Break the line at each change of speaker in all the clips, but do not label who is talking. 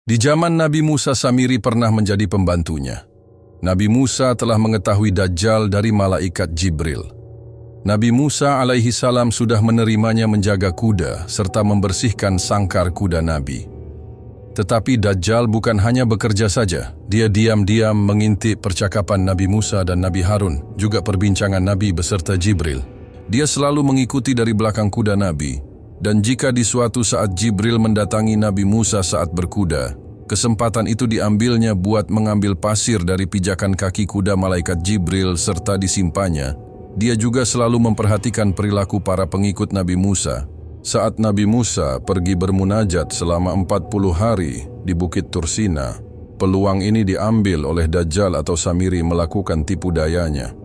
Di zaman Nabi Musa, Samiri pernah menjadi pembantunya. Nabi Musa telah mengetahui Dajjal dari malaikat Jibril. Nabi Musa alaihi salam sudah menerimanya menjaga kuda serta membersihkan sangkar kuda Nabi. Tetapi Dajjal bukan hanya bekerja saja, dia diam-diam mengintip percakapan Nabi Musa dan Nabi Harun, juga perbincangan Nabi beserta Jibril. Dia selalu mengikuti dari belakang kuda Nabi, dan jika di suatu saat Jibril mendatangi Nabi Musa saat berkuda, kesempatan itu diambilnya buat mengambil pasir dari pijakan kaki kuda malaikat Jibril serta disimpannya. Dia juga selalu memperhatikan perilaku para pengikut Nabi Musa. Saat Nabi Musa pergi bermunajat selama 40 hari di Bukit Tursina, peluang ini diambil oleh Dajjal atau Samiri melakukan tipu dayanya.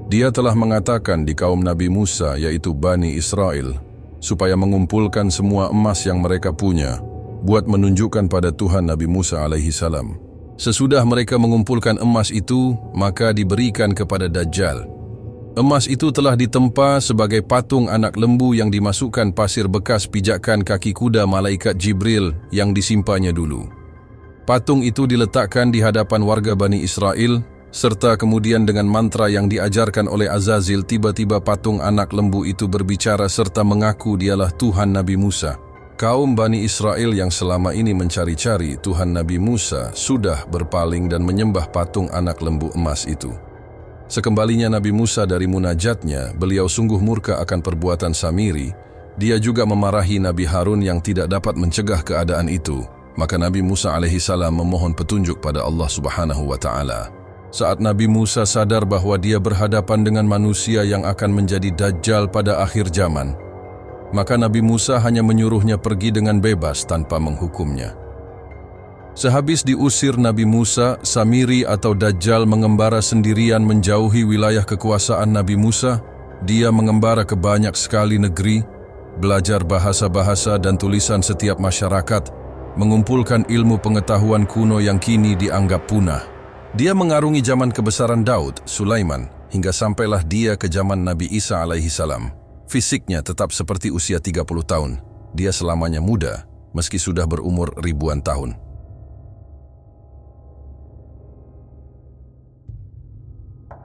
Dia telah mengatakan di kaum Nabi Musa, yaitu Bani Israel, supaya mengumpulkan semua emas yang mereka punya, buat menunjukkan pada Tuhan Nabi Musa alaihi salam. Sesudah mereka mengumpulkan emas itu, maka diberikan kepada Dajjal. Emas itu telah ditempa sebagai patung anak lembu yang dimasukkan pasir bekas pijakan kaki kuda malaikat Jibril yang disimpannya dulu. Patung itu diletakkan di hadapan warga Bani Israel, serta kemudian dengan mantra yang diajarkan oleh Azazil, tiba-tiba patung anak lembu itu berbicara serta mengaku dialah Tuhan Nabi Musa. Kaum Bani Israel yang selama ini mencari-cari Tuhan Nabi Musa sudah berpaling dan menyembah patung anak lembu emas itu. Sekembalinya Nabi Musa dari munajatnya, beliau sungguh murka akan perbuatan Samiri. Dia juga memarahi Nabi Harun yang tidak dapat mencegah keadaan itu. Maka Nabi Musa alaihi salam memohon petunjuk pada Allah Subhanahu wa Ta'ala. Saat Nabi Musa sadar bahwa dia berhadapan dengan manusia yang akan menjadi Dajjal pada akhir zaman, maka Nabi Musa hanya menyuruhnya pergi dengan bebas tanpa menghukumnya. Sehabis diusir Nabi Musa, Samiri atau Dajjal mengembara sendirian menjauhi wilayah kekuasaan Nabi Musa. Dia mengembara ke banyak sekali negeri, belajar bahasa-bahasa dan tulisan setiap masyarakat, mengumpulkan ilmu pengetahuan kuno yang kini dianggap punah. Dia mengarungi zaman kebesaran Daud, Sulaiman, hingga sampailah dia ke zaman Nabi Isa alaihi salam. Fisiknya tetap seperti usia 30 tahun. Dia selamanya muda, meski sudah berumur ribuan tahun.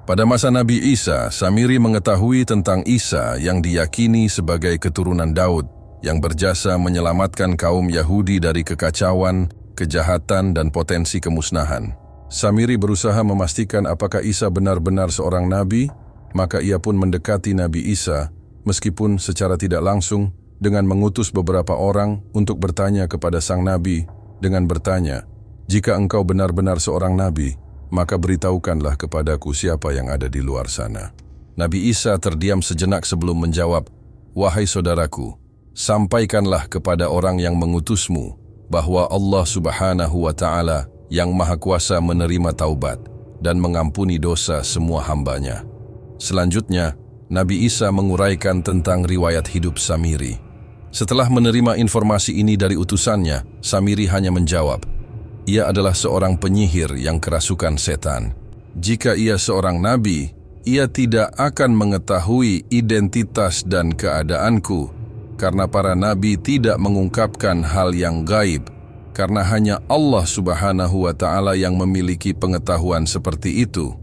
Pada masa Nabi Isa, Samiri mengetahui tentang Isa yang diyakini sebagai keturunan Daud, yang berjasa menyelamatkan kaum Yahudi dari kekacauan, kejahatan, dan potensi kemusnahan. Samiri berusaha memastikan apakah Isa benar-benar seorang nabi, maka ia pun mendekati Nabi Isa, meskipun secara tidak langsung, dengan mengutus beberapa orang untuk bertanya kepada sang nabi, dengan bertanya, "Jika engkau benar-benar seorang nabi, maka beritahukanlah kepadaku siapa yang ada di luar sana." Nabi Isa terdiam sejenak sebelum menjawab, "Wahai saudaraku, sampaikanlah kepada orang yang mengutusmu, bahwa Allah Subhanahu wa Ta'ala yang Maha Kuasa menerima taubat dan mengampuni dosa semua hambanya." Selanjutnya, Nabi Isa menguraikan tentang riwayat hidup Samiri. Setelah menerima informasi ini dari utusannya, Samiri hanya menjawab, ia adalah seorang penyihir yang kerasukan setan. Jika ia seorang nabi, ia tidak akan mengetahui identitas dan keadaanku, karena para nabi tidak mengungkapkan hal yang gaib, karena hanya Allah Subhanahu wa Ta'ala yang memiliki pengetahuan seperti itu.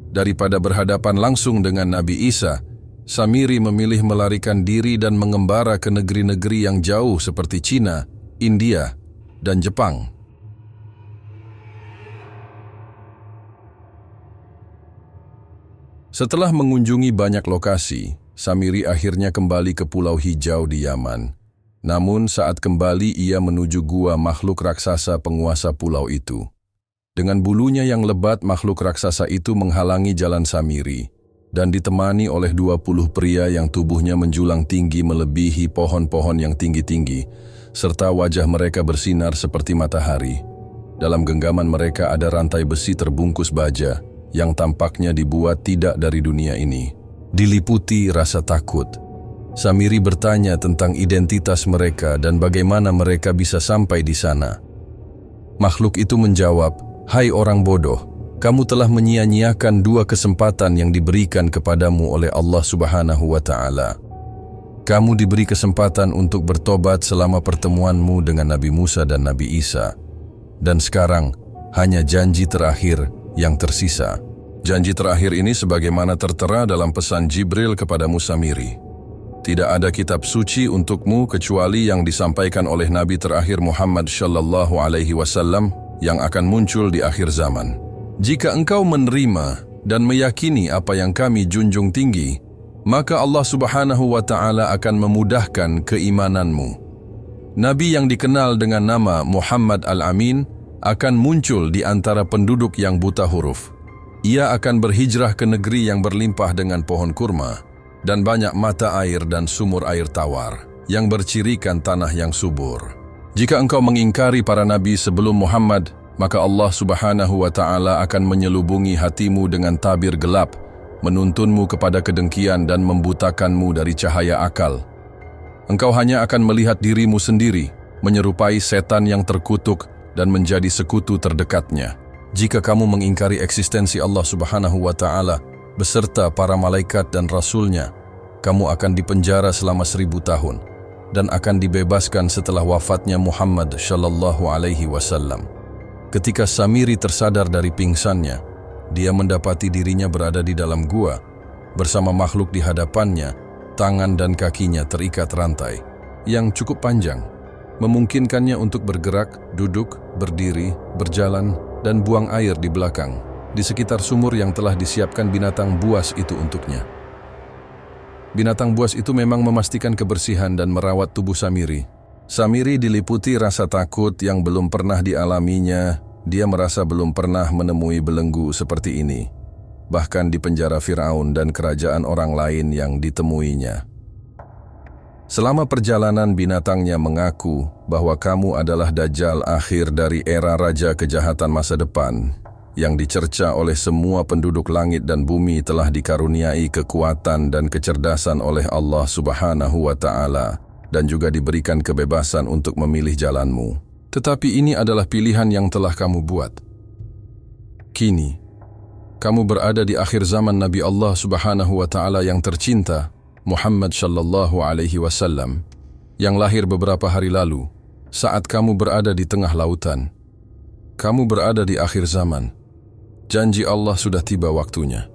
Daripada berhadapan langsung dengan Nabi Isa, Samiri memilih melarikan diri dan mengembara ke negeri-negeri yang jauh seperti Cina, India, dan Jepang. Setelah mengunjungi banyak lokasi, Samiri akhirnya kembali ke Pulau Hijau di Yaman. Namun saat kembali ia menuju gua makhluk raksasa penguasa pulau itu. Dengan bulunya yang lebat, makhluk raksasa itu menghalangi jalan Samiri, dan ditemani oleh 20 pria yang tubuhnya menjulang tinggi melebihi pohon-pohon yang tinggi-tinggi, serta wajah mereka bersinar seperti matahari. Dalam genggaman mereka ada rantai besi terbungkus baja, yang tampaknya dibuat tidak dari dunia ini. Diliputi rasa takut, Samiri bertanya tentang identitas mereka dan bagaimana mereka bisa sampai di sana. Makhluk itu menjawab, "Hai orang bodoh, kamu telah menyia-nyiakan 2 kesempatan yang diberikan kepadamu oleh Allah Subhanahu wa Ta'ala. Kamu diberi kesempatan untuk bertobat selama pertemuanmu dengan Nabi Musa dan Nabi Isa. Dan sekarang, hanya janji terakhir yang tersisa. Janji terakhir ini sebagaimana tertera dalam pesan Jibril kepada Samiri. Tidak ada kitab suci untukmu kecuali yang disampaikan oleh Nabi terakhir Muhammad sallallahu alaihi wasallam yang akan muncul di akhir zaman. Jika engkau menerima dan meyakini apa yang kami junjung tinggi, maka Allah Subhanahu wa Ta'ala akan memudahkan keimananmu. Nabi yang dikenal dengan nama Muhammad Al-Amin akan muncul di antara penduduk yang buta huruf. Ia akan berhijrah ke negeri yang berlimpah dengan pohon kurma dan banyak mata air dan sumur air tawar yang bercirikan tanah yang subur. Jika engkau mengingkari para nabi sebelum Muhammad, maka Allah Subhanahu wa Ta'ala akan menyelubungi hatimu dengan tabir gelap, menuntunmu kepada kedengkian dan membutakanmu dari cahaya akal. Engkau hanya akan melihat dirimu sendiri, menyerupai setan yang terkutuk dan menjadi sekutu terdekatnya. Jika kamu mengingkari eksistensi Allah Subhanahu wa Ta'ala beserta para malaikat dan rasulnya, kamu akan dipenjara selama 1000 tahun dan akan dibebaskan setelah wafatnya Muhammad sallallahu alaihi wasallam. Ketika Samiri tersadar dari pingsannya, dia mendapati dirinya berada di dalam gua bersama makhluk di hadapannya. Tangan dan kakinya terikat rantai yang cukup panjang, memungkinkannya untuk bergerak, duduk, berdiri, berjalan, dan buang air di belakang, di sekitar sumur yang telah disiapkan binatang buas itu untuknya. Binatang buas itu memang memastikan kebersihan dan merawat tubuh Samiri. Samiri diliputi rasa takut yang belum pernah dialaminya. Dia merasa belum pernah menemui belenggu seperti ini, bahkan di penjara Firaun dan kerajaan orang lain yang ditemuinya. Selama perjalanan, binatangnya mengaku bahwa kamu adalah Dajjal akhir dari era raja kejahatan masa depan, yang dicerca oleh semua penduduk langit dan bumi telah dikaruniai kekuatan dan kecerdasan oleh Allah Subhanahu wa Ta'ala, dan juga diberikan kebebasan untuk memilih jalanmu. Tetapi ini adalah pilihan yang telah kamu buat. Kini, kamu berada di akhir zaman Nabi Allah Subhanahu wa Ta'ala yang tercinta, Muhammad sallallahu alaihi wasallam, yang lahir beberapa hari lalu, saat kamu berada di tengah lautan. Kamu berada di akhir zaman. Janji Allah sudah tiba waktunya.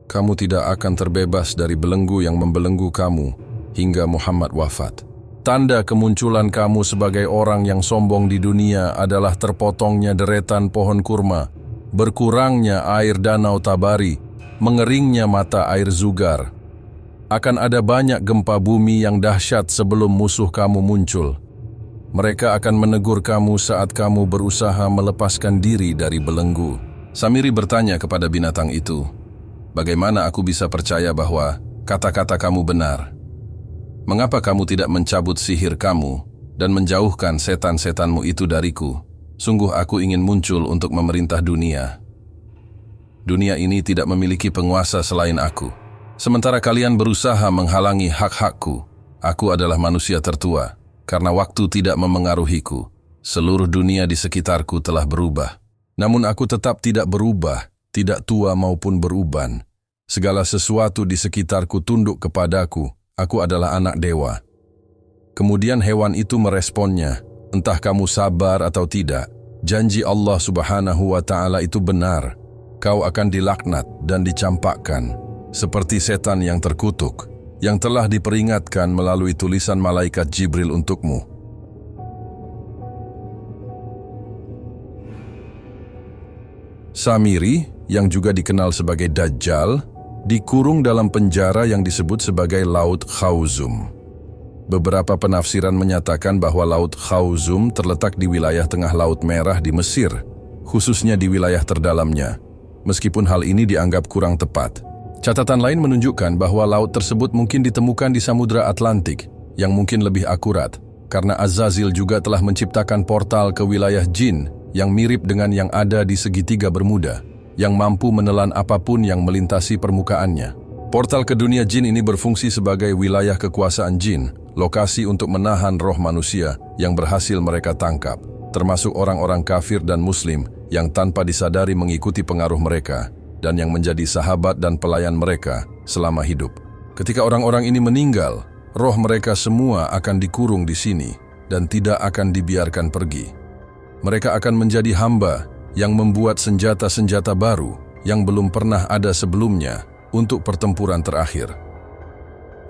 Kamu tidak akan terbebas dari belenggu yang membelenggu kamu hingga Muhammad wafat. Tanda kemunculan kamu sebagai orang yang sombong di dunia adalah terpotongnya deretan pohon kurma, berkurangnya air danau Tabari, mengeringnya mata air Zugar. Akan ada banyak gempa bumi yang dahsyat sebelum musuh kamu muncul. Mereka akan menegur kamu saat kamu berusaha melepaskan diri dari belenggu. Samiri bertanya kepada binatang itu, "Bagaimana aku bisa percaya bahwa kata-kata kamu benar? Mengapa kamu tidak mencabut sihir kamu dan menjauhkan setan-setanmu itu dariku? Sungguh aku ingin muncul untuk memerintah dunia. Dunia ini tidak memiliki penguasa selain aku. Sementara kalian berusaha menghalangi hak-hakku, aku adalah manusia tertua. Karena waktu tidak memengaruhiku, seluruh dunia di sekitarku telah berubah. Namun aku tetap tidak berubah, tidak tua maupun beruban. Segala sesuatu di sekitarku tunduk kepadaku. Aku adalah anak dewa." Kemudian hewan itu meresponnya, "Entah kamu sabar atau tidak, janji Allah Subhanahu wa Ta'ala itu benar. Kau akan dilaknat dan dicampakkan, seperti setan yang terkutuk, yang telah diperingatkan melalui tulisan malaikat Jibril untukmu." Samiri, yang juga dikenal sebagai Dajjal, dikurung dalam penjara yang disebut sebagai Laut Khawzum. Beberapa penafsiran menyatakan bahwa Laut Khawzum terletak di wilayah tengah Laut Merah di Mesir, khususnya di wilayah terdalamnya, meskipun hal ini dianggap kurang tepat. Catatan lain menunjukkan bahwa laut tersebut mungkin ditemukan di Samudra Atlantik, yang mungkin lebih akurat, karena Azazil juga telah menciptakan portal ke wilayah jin yang mirip dengan yang ada di segitiga Bermuda, yang mampu menelan apapun yang melintasi permukaannya. Portal ke dunia jin ini berfungsi sebagai wilayah kekuasaan jin, lokasi untuk menahan roh manusia yang berhasil mereka tangkap, termasuk orang-orang kafir dan muslim yang tanpa disadari mengikuti pengaruh mereka, dan yang menjadi sahabat dan pelayan mereka selama hidup. Ketika orang-orang ini meninggal, roh mereka semua akan dikurung di sini dan tidak akan dibiarkan pergi. Mereka akan menjadi hamba yang membuat senjata-senjata baru yang belum pernah ada sebelumnya untuk pertempuran terakhir.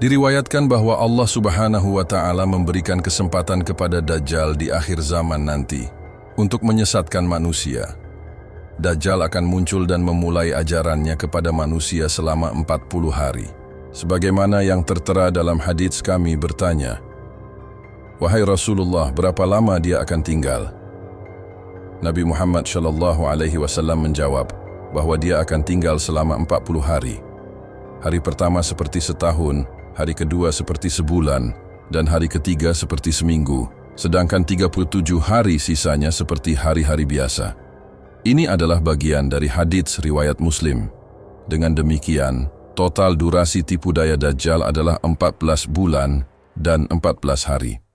Diriwayatkan bahwa Allah Subhanahu wa Ta'ala memberikan kesempatan kepada Dajjal di akhir zaman nanti untuk menyesatkan manusia. Dajjal akan muncul dan memulai ajarannya kepada manusia selama 40 hari. Sebagaimana yang tertera dalam hadits kami bertanya, "Wahai Rasulullah, berapa lama dia akan tinggal?" Nabi Muhammad SAW menjawab bahwa dia akan tinggal selama 40 hari. Hari pertama seperti setahun, hari kedua seperti sebulan, dan hari ketiga seperti seminggu, sedangkan 37 hari sisanya seperti hari-hari biasa. Ini adalah bagian dari hadits riwayat Muslim. Dengan demikian, total durasi tipu daya Dajjal adalah 14 bulan dan 14 hari.